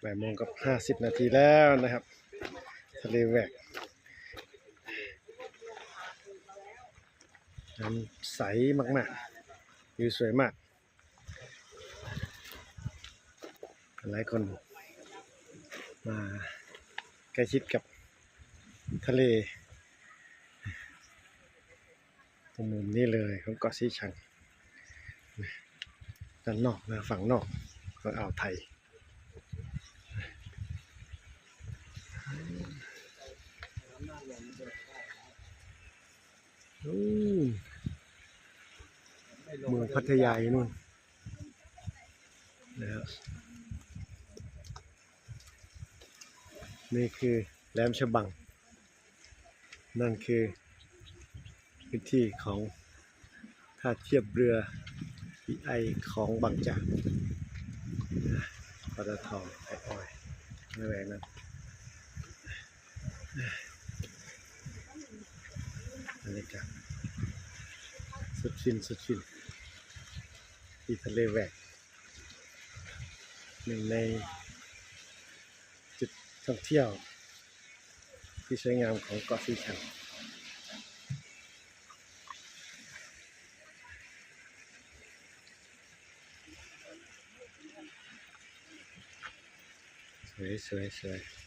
8 โมงกับ50 นาทีแล้วนะครับทะเลแหวกน้ำใสมากๆวิวสวยมากหลายคนมาใกล้ชิดกับทะเลตรงมุมนี้เลยของเกาะสีชังด้านนอกนะฝั่งนอกของอ่าวไทยเมืองพัทยาอยู่นู่นนะครับนี่คือแหลมฉบังนั่นคือพื้นที่ของท่าเทียบเรือPIของบางจากปตท.ไอออยล์ไม่แหวกนั้นบรรยากาศสดชื่นที่ทะเลแหวกหนึ่งในจุดท่องเที่ยวที่สวยงามของเกาะสีชังสวย